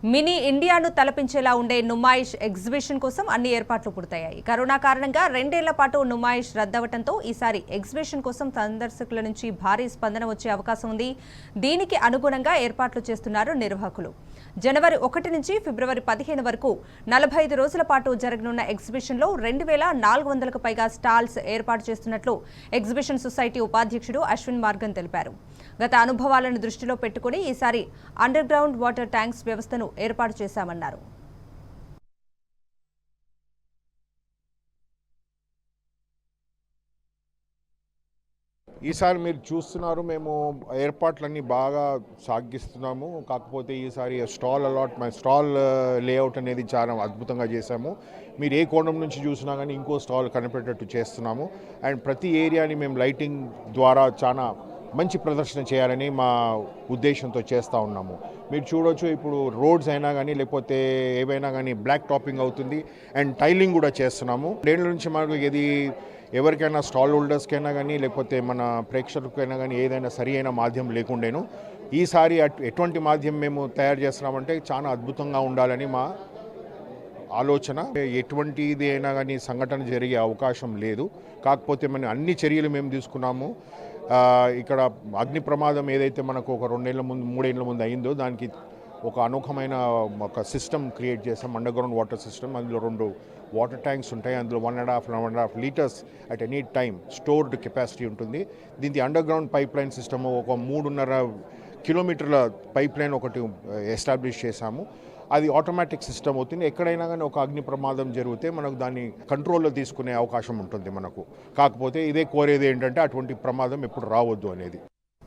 Mini ఇండియాను తలపించేలా ఉండే Numaish exhibition కోసం అన్ని ఏర్పాట్లు పూర్తయ్యాయి. కరోనా కారణంగా 2 ఏళ్ల పాటు నుమాయిష్ రద్దవటంతో ఈసారి ఎగ్జిబిషన్ కోసం సందర్శకుల నుంచి భారీ స్పందన వచ్చే అవకాశం ఉంది. దీనికి అనుగుణంగా ఏర్పాట్లు చేస్తున్నారు నిర్వాహకులు. జనవరి 1 నుంచి ఫిబ్రవరి 15 వరకు 45 రోజుల పాటు జరగనున్న ఎగ్జిబిషన్లో 2400కు పైగా స్టాల్స్ ఏర్పాటు చేస్తున్నట్లు ఎగ్జిబిషన్ సొసైటీ ఉపాధ్యక్షుడు అశ్విన్ మార్గన్ తెలిపారు. గత అనుభవాలను దృష్టిలో పెట్టుకుని ఈసారి అండర్ గ్రౌండ్ వాటర్ ట్యాంక్స్ వ్యవస్థను ఏర్పాటు చేశామన్నారు. ఈసారి మీరు చూస్తున్నారు, మేము ఏర్పాట్లన్నీ బాగా సాగిస్తున్నాము. కాకపోతే ఈసారి స్టాల్ లేఅవుట్ అనేది చాలా అద్భుతంగా చేశాము. మీరు ఏ కోణం నుంచి చూసినా కానీ ఇంకో స్టాల్ కనిపెట్టేట్టు చేస్తున్నాము. అండ్ ప్రతి ఏరియాని మేము లైటింగ్ ద్వారా చాలా మంచి ప్రదర్శన చేయాలని మా ఉద్దేశంతో చేస్తూ ఉన్నాము. మీరు చూడవచ్చు, ఇప్పుడు రోడ్స్ అయినా కానీ లేకపోతే ఏవైనా కానీ బ్లాక్ టాపింగ్ అవుతుంది అండ్ టైలింగ్ కూడా చేస్తున్నాము. 2 ఏళ్ళ నుంచి మనకు ఇది ఎవరికైనా స్టాల్ హోల్డర్స్కైనా కానీ లేకపోతే మన ప్రేక్షకులకైనా కానీ ఏదైనా సరి అయిన మాధ్యమం లేకుండేను. ఈసారి ఎటువంటి మాధ్యమం మేము తయారు చేస్తున్నామంటే చాలా అద్భుతంగా ఉండాలని మా ఆలోచన. ఎటువంటిది అయినా కానీ సంఘటన జరిగే అవకాశం లేదు. కాకపోతే మనం అన్ని చర్యలు మేము తీసుకున్నాము. ఇక్కడ అగ్ని ప్రమాదం ఏదైతే మనకు ఒక 2 ఏళ్ళ ముందు 3 ఏళ్ళ ముందు అయిందో దానికి ఒక అనూహమైన ఒక సిస్టమ్ క్రియేట్ చేసాం, అండర్ గ్రౌండ్ వాటర్ సిస్టమ్. అందులో 2 వాటర్ ట్యాంక్స్ ఉంటాయి. అందులో 1.5 litres at any time stored capacity ఉంటుంది. దీనికి under ground pipe line system ఒక 3.5 కిలోమీటర్ల పైప్ లైన్ ఒకటి ఎస్టాబ్లిష్ చేశాము. అది ఆటోమేటిక్ సిస్టమ్ అవుతుంది. ఎక్కడైనా కానీ ఒక అగ్ని ప్రమాదం జరిగితే మనకు దాన్ని కంట్రోల్లో తీసుకునే అవకాశం ఉంటుంది మనకు. కాకపోతే ఇదే కోరేది ఏంటంటే అటువంటి ప్రమాదం ఎప్పుడు రావద్దు అనేది.